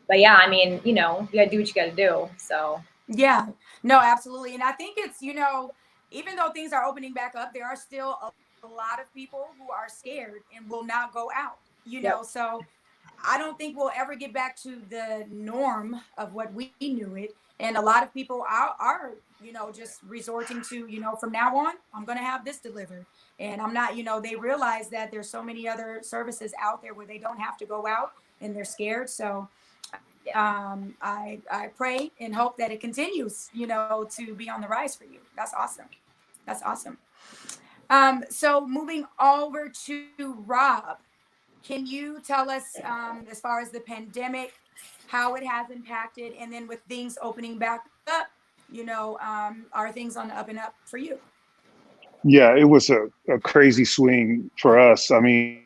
But yeah, I mean, you gotta do what you gotta do. So yeah, no, absolutely. And I think it's, even though things are opening back up, there are still a lot of people who are scared and will not go out, so I don't think we'll ever get back to the norm of what we knew it. And a lot of people are just resorting to, from now on, I'm going to have this delivered. And I'm not, they realize that there's so many other services out there where they don't have to go out and they're scared. So I pray and hope that it continues, to be on the rise for you. That's awesome. That's awesome. So moving over to Rob, can you tell us, as far as the pandemic, how it has impacted, and then with things opening back up, are things on the up and up for you? Yeah, it was a crazy swing for us. I mean,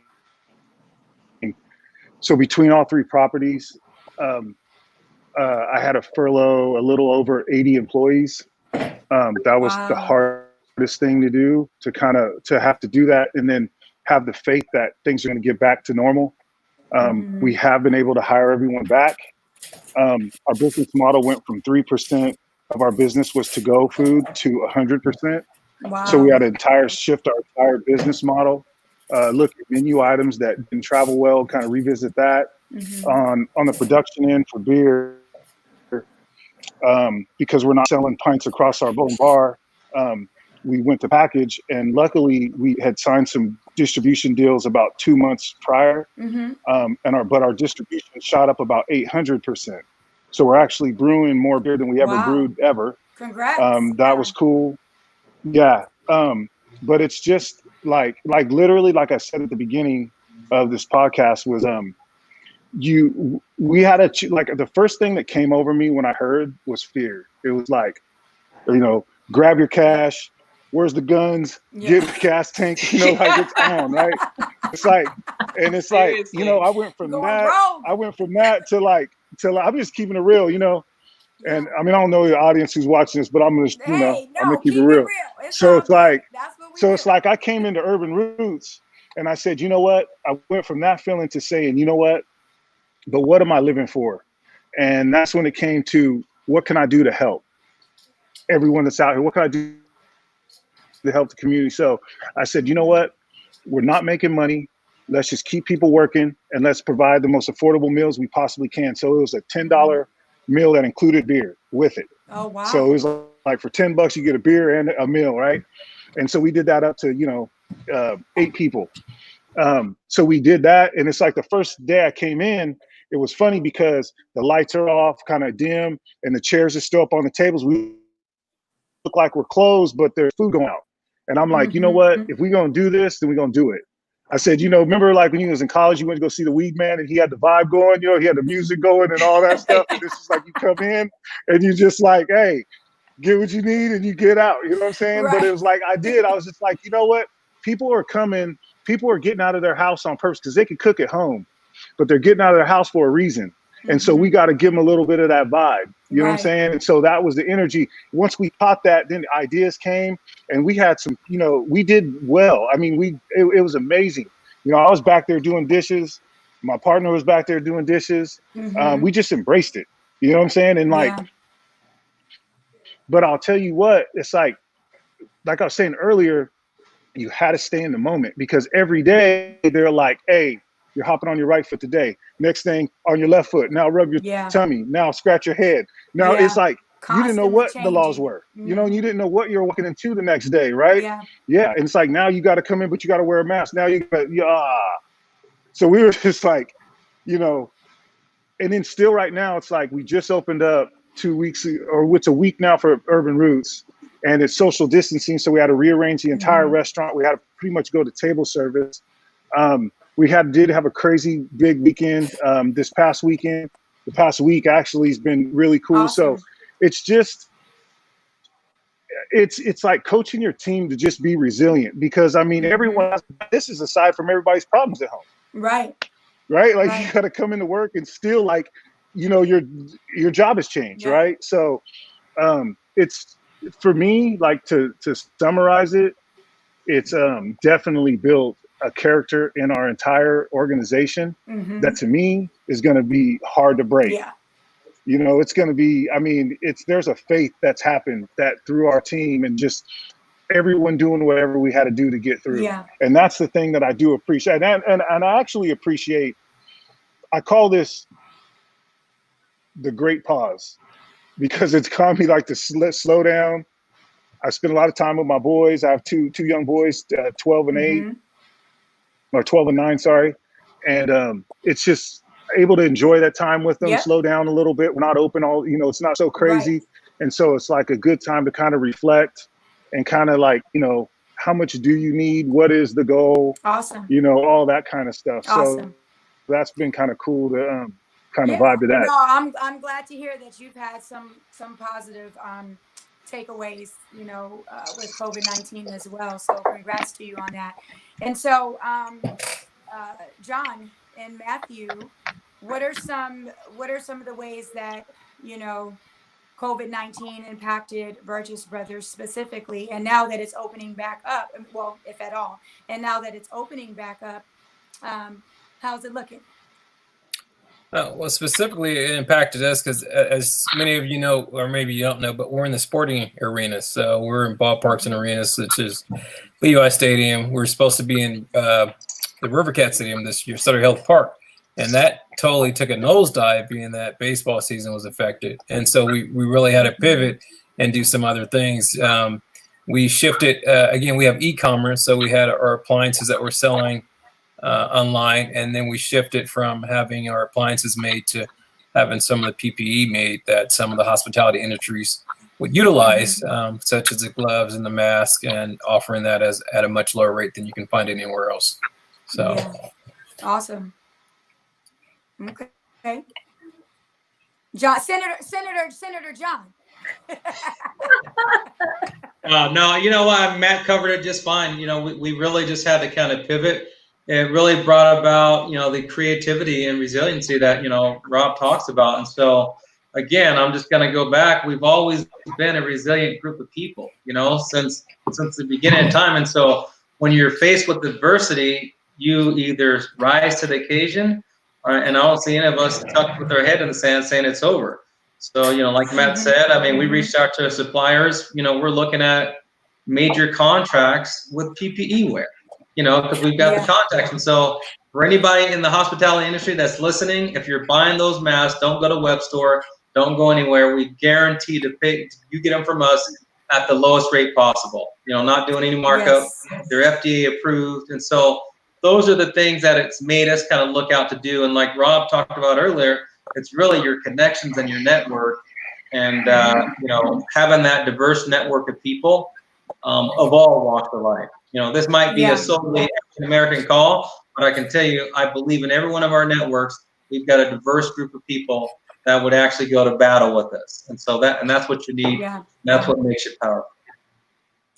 so between all three properties, I had to furlough a little over 80 employees. That was the Wow. hardest hardest thing to do, to have to do that and then have the faith that things are going to get back to normal. We have been able to hire everyone back. Our business model went from 3% of our business was to-go food to 100%. Wow. So we had to shift our entire business model, look at menu items that didn't travel well, kind of revisit that. On the production end for beer, because we're not selling pints across our whole bar, we went to package, and luckily we had signed some distribution deals about 2 months prior, but our distribution shot up about 800%. So we're actually brewing more beer than we ever brewed ever. Congrats. That was cool. Yeah. But it's just like literally, like I said at the beginning of this podcast was, we had the first thing that came over me when I heard was fear. It was like, grab your cash. Where's the guns? Get the gas tank. Like it's on, right? It's like, I went from that to I'm just keeping it real, And I mean, I don't know the audience who's watching this, but I'm gonna, I'm gonna keep it real. So it's like I came into Urban Roots and I said, you know what? I went from that feeling to saying, you know what? But what am I living for? And that's when it came to, what can I do to help everyone that's out here? What can I do to help the community? So I said, you know what? We're not making money. Let's just keep people working and let's provide the most affordable meals we possibly can. So it was a $10 meal that included beer with it. Oh, wow. So it was like for $10, you get a beer and a meal, right? And so we did that up to, 8 people. So we did that. And it's like the first day I came in, it was funny because the lights are off, kind of dim, and the chairs are still up on the tables. We look like we're closed, but there's food going out. And I'm like, you know what? If we're going to do this, then we're going to do it. I said, remember like when you was in college, you went to go see the Weed Man and he had the vibe going, he had the music going and all that stuff. And this is like, you come in and you just like, hey, get what you need and you get out. You know what I'm saying? Right. But it was like, I was just like, you know what? People are coming. People are getting out of their house on purpose because they can cook at home, but they're getting out of their house for a reason. And so we got to give them a little bit of that vibe. You know what I'm saying? And so that was the energy. Once we caught that, then the ideas came and we had some, we did well. I mean, it was amazing. I was back there doing dishes. My partner was back there doing dishes. We just embraced it. You know what I'm saying? And but I'll tell you what, it's like I was saying earlier, you had to stay in the moment because every day they're like, hey, you're hopping on your right foot today. Next thing on your left foot. Now rub your tummy. Now scratch your head. Now it's like you didn't know what the laws were. And you didn't know what you're walking into the next day, right? Yeah. And it's like now you got to come in, but you got to wear a mask. Now you got So we were just like, and then still right now it's like we just opened up 2 weeks or it's a week now for Urban Roots, and it's social distancing. So we had to rearrange the entire restaurant. We had to pretty much go to table service. We did have a crazy big weekend this past weekend. The past week actually has been really cool. Awesome. So it's just, it's like coaching your team to just be resilient because I mean, everyone, this is aside from everybody's problems at home. Right. Like you got to come into work and still like, your job has changed. Right. So it's for me, like to summarize it, it's definitely built a character in our entire organization that to me is going to be hard to break. Yeah. It's going to be, I mean, there's a faith that's happened that through our team and just everyone doing whatever we had to do to get through. Yeah. And that's the thing that I do appreciate. And I actually appreciate, I call this the great pause because it's caused me like to slow down. I spend a lot of time with my boys. I have two young boys, 12 and 8. Or 12 and 9, sorry. And it's just able to enjoy that time with them, slow down a little bit. We're not open all, it's not so crazy. Right. And so it's like a good time to kind of reflect and kind of like, how much do you need? What is the goal? Awesome. All that kind of stuff. Awesome. So that's been kind of cool to kind of vibe to that. No, I'm glad to hear that you've had some positive takeaways, with COVID-19 as well. So congrats to you on that. And so, John and Matthew, what are some of the ways that, COVID-19 impacted Burgess Brothers specifically. And now that it's opening back up, well, if at all, and now that it's opening back up, how's it looking? Well, specifically, it impacted us because, as many of you know, or maybe you don't know, but we're in the sporting arena. So we're in ballparks and arenas such as Levi Stadium. We're supposed to be in the Rivercat Stadium this year, Sutter Hill Park. And that totally took a nosedive, being that baseball season was affected. And so we really had to pivot and do some other things. We shifted, again, we have e-commerce. So we had our appliances that we're selling online, and then we shifted from having our appliances made to having some of the PPE made that some of the hospitality industries would utilize, such as the gloves and the mask, and offering that as at a much lower rate than you can find anywhere else. So awesome. Okay. John, Senator John. No, you know what? Matt covered it just fine. You know, we really just had to kind of pivot. It really brought about, you know, the creativity and resiliency that, you know, Rob talks about. And so, again, I'm just going to go back. We've always been a resilient group of people, you know, since the beginning of time. And so when you're faced with adversity, you either rise to the occasion, and I don't see any of us tucked with our head in the sand saying it's over. So, you know, like Matt said, I mean, we reached out to suppliers. You know, we're looking at major contracts with PPE wear, you know, because we've got the contacts. And so for anybody in the hospitality industry that's listening, if you're buying those masks, don't go to web store, don't go anywhere. We guarantee to pay, you get them from us at the lowest rate possible. You know, not doing any markup. They're FDA approved. And so those are the things that it's made us kind of look out to do. And like Rob talked about earlier, it's really your connections and your network, and you know, having that diverse network of people of all walks of life. You know, this might be a solely African American call, but I can tell you, I believe in every one of our networks, we've got a diverse group of people that would actually go to battle with us. And so that's what you need. That's what makes it powerful.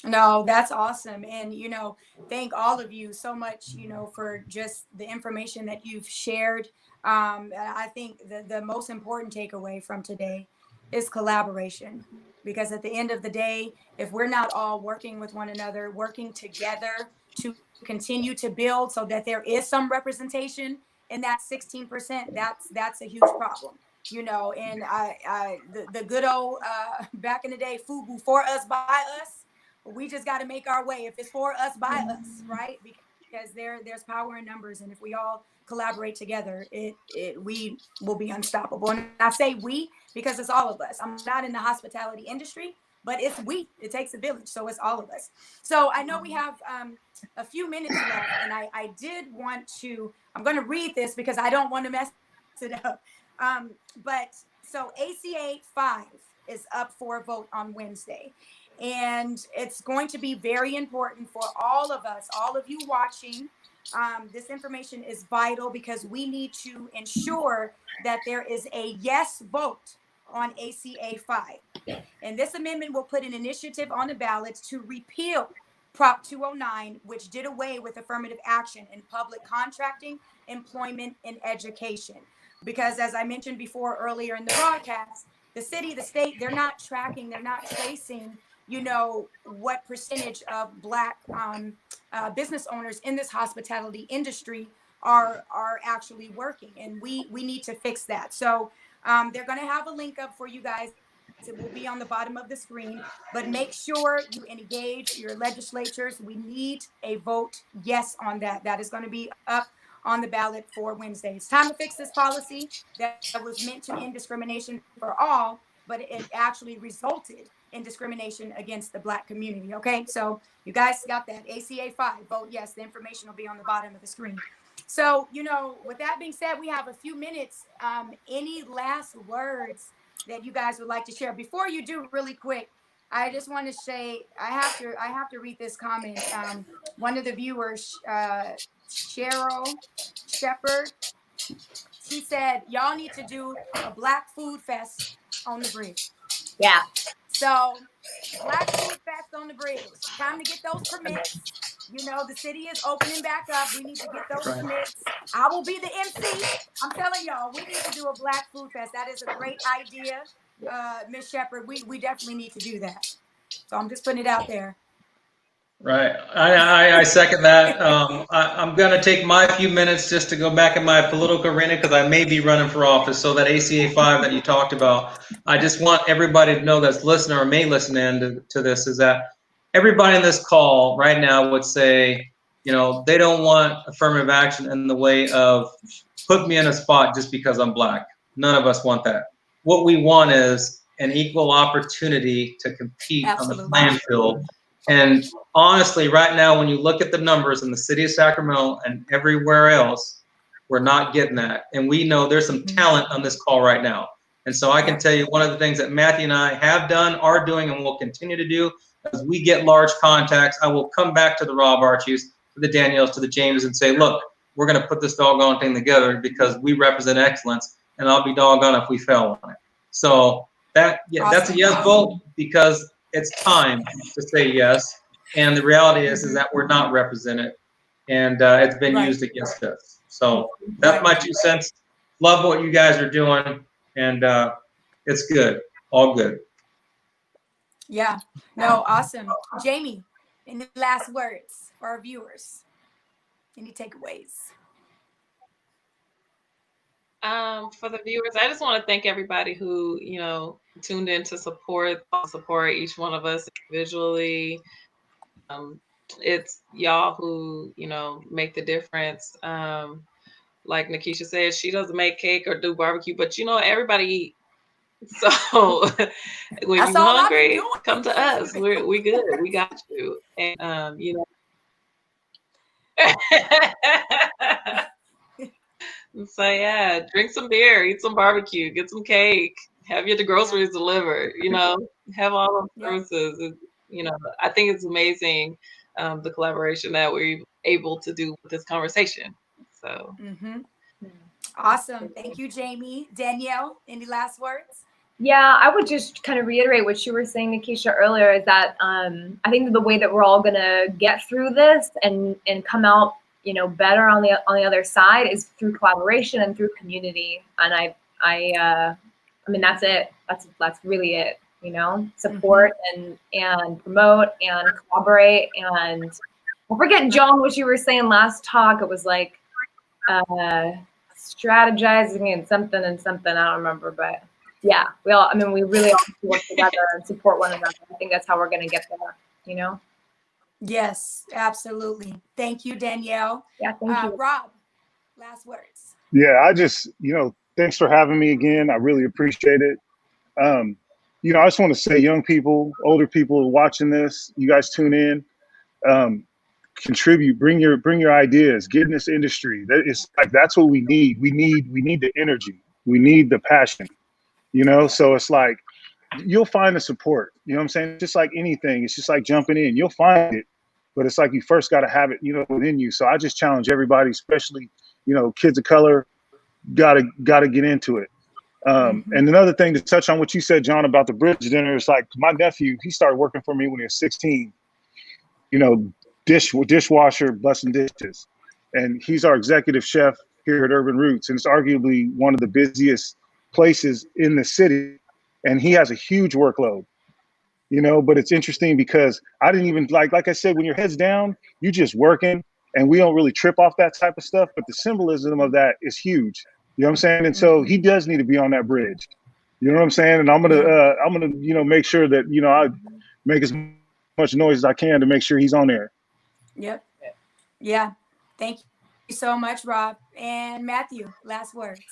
No, that's awesome. And, you know, thank all of you so much, you know, for just the information that you've shared. I think the most important takeaway from today is collaboration, because at the end of the day, if we're not all working with one another, working together to continue to build so that there is some representation in that 16%, that's a huge problem, you know. And the good old back in the day, FUBU, for us, by us. We just got to make our way. If it's for us, by us, right? Because there's power in numbers, and if we all collaborate together, we will be unstoppable. And I say we because it's all of us. I'm not in the hospitality industry, but it's we. It takes a village, so it's all of us. So I know we have a few minutes left, and I did want to. I'm going to read this because I don't want to mess it up. But so ACA 5 is up for a vote on Wednesday. And it's going to be very important for all of us, all of you watching. This information is vital because we need to ensure that there is a yes vote on ACA 5. And this amendment will put an initiative on the ballot to repeal Prop 209, which did away with affirmative action in public contracting, employment, and education. Because as I mentioned before earlier in the broadcast, the city, the state, they're not tracking, they're not tracing, you know, what percentage of Black business owners in this hospitality industry are actually working, and we need to fix that. So they're going to have a link up for you guys. It will be on the bottom of the screen, but make sure you engage your legislatures. We need a vote yes on that. That is going to be up on the ballot for Wednesday. It's time to fix this policy that was meant to end discrimination for all, but it actually resulted in discrimination against the Black community. Okay, so you guys got that. ACA 5, vote yes. The information will be on the bottom of the screen. So, you know, with that being said, we have a few minutes. Any last words that you guys would like to share? Before you do, really quick, I just want to say I have to read this comment. One of the viewers, Cheryl Shepherd, she said, y'all need to do a Black Food Fest on the bridge. Yeah. So Black Food Fest on the bridge. Time to get those permits. You know, the city is opening back up. We need to get those permits. I will be the MC. I'm telling y'all, we need to do a Black Food Fest. That is a great idea. Miss Shepherd, we definitely need to do that. So I'm just putting it out there. Right. I second that. I'm going to take my few minutes just to go back in my political arena because I may be running for office. So that ACA 5 that you talked about, I just want everybody to know that's listening or may listen in to this is that everybody in this call right now would say, you know, they don't want affirmative action in the way of put me in a spot just because I'm black. None of us want that. What we want is an equal opportunity to compete on the playing field. And honestly, right now, when you look at the numbers in the city of Sacramento and everywhere else, we're not getting that. And we know there's some talent on this call right now. And so I can tell you one of the things that Matthew and I have done, are doing, and will continue to do, as we get large contacts, I will come back to the Rob Archies, to the Danielles, to the James, and say, look, we're going to put this doggone thing together because we represent excellence, and I'll be doggone if we fail on it. So that, yeah, that's a yes vote because it's time to say yes. And the reality is that we're not represented, and it's been used against us. So that's my 2 cents. Love what you guys are doing, and it's good, all good. Yeah, no, awesome. Jamie, any last words for our viewers? Any takeaways? For the viewers, I just want to thank everybody who, you know, tuned in to support each one of us individually. It's y'all who, you know, make the difference. Like Nikisha said, she doesn't make cake or do barbecue, but you know, everybody eat. So when you're hungry, come to us. We good. We got you. And you know. So yeah, drink some beer, eat some barbecue, get some cake, have the groceries delivered, you know, have all those services. You know, I think it's amazing the collaboration that we're able to do with this conversation. So awesome. Thank you, Jamie. Danielle, any last words? Yeah, I would just kind of reiterate what you were saying, Nikisha, earlier, is that I think that the way that we're all gonna get through this and come out, you know, better on the other side is through collaboration and through community. And I mean, that's it. That's really it. You know, support and promote and collaborate. And I forget, John, what you were saying last talk. It was like strategizing and something. I don't remember, but yeah, we really all have to work together and support one another. I think that's how we're gonna get there. You know. Yes, absolutely. Thank you, Danielle. Yeah, thank you. Rob, last words. Yeah, I just, thanks for having me again. I really appreciate it. I just want to say, young people, older people watching this, you guys tune in, contribute, bring your ideas, get in this industry. That's what we need. We need the energy. We need the passion, So it's like, you'll find the support, you know what I'm saying? Just like anything, it's just like jumping in, you'll find it, but it's like, you first got to have it, within you. So I just challenge everybody, especially, kids of color, gotta get into it. And another thing to touch on what you said, John, about the bridge dinner, it's like my nephew, he started working for me when he was 16, dishwasher, busting dishes. And he's our executive chef here at Urban Roots. And it's arguably one of the busiest places in the city. And he has a huge workload, but it's interesting because I didn't even like I said, when your head's down, you're just working, and we don't really trip off that type of stuff. But the symbolism of that is huge. You know what I'm saying? And so he does need to be on that bridge. You know what I'm saying? And I'm gonna make sure that I make as much noise as I can to make sure he's on there. Yep. Yeah. Thank you so much, Rob. And Matthew, last words.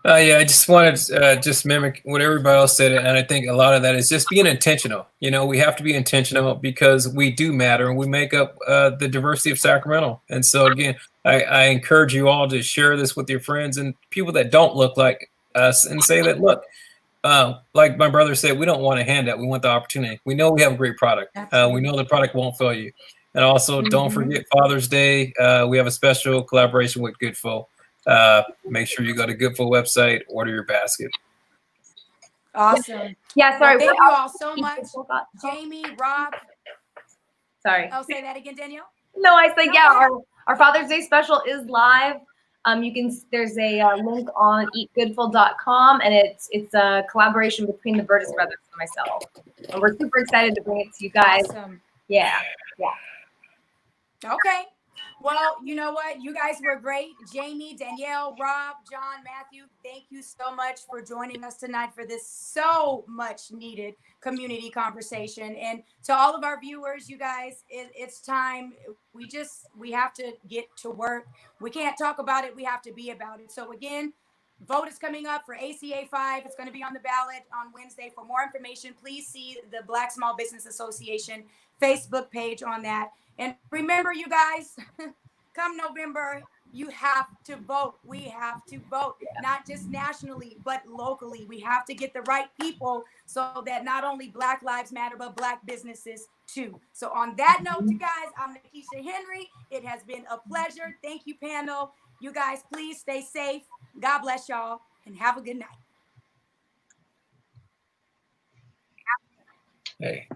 Yeah, I just wanted to just mimic what everybody else said, and I think a lot of that is just being intentional. We have to be intentional because we do matter, and we make up the diversity of Sacramento. And so, again, I encourage you all to share this with your friends and people that don't look like us, and say that, look, like my brother said, we don't want a handout. We want the opportunity. We know we have a great product. We know the product won't fail you. And also, don't forget Father's Day. We have a special collaboration with Goodful. Make sure you go to Goodful website, order your basket. Awesome. Yeah, sorry. Well, thank you all so much. Jamie, Rob. Sorry. I'll say that again, Danielle. No, I said, yeah, our Father's Day special is live. There's a link on eatgoodful.com, and it's a collaboration between the Burgess brothers and myself. And we're super excited to bring it to you guys. Awesome. Yeah. Okay. Well, you know what? You guys were great. Jamie, Danielle, Rob, John, Matthew, thank you so much for joining us tonight for this so much needed community conversation. And to all of our viewers, you guys, it's time. We have to get to work. We can't talk about it. We have to be about it. So again, vote is coming up for ACA 5. It's going to be on the ballot on Wednesday. For more information, please see the Black Small Business Association Facebook page on that. And remember, you guys, come November, you have to vote. We have to vote, not just nationally, but locally. We have to get the right people so that not only Black lives matter, but Black businesses too. So on that note, you guys, I'm Nikisha Henry. It has been a pleasure. Thank you, panel. You guys, please stay safe. God bless y'all and have a good night. Hey.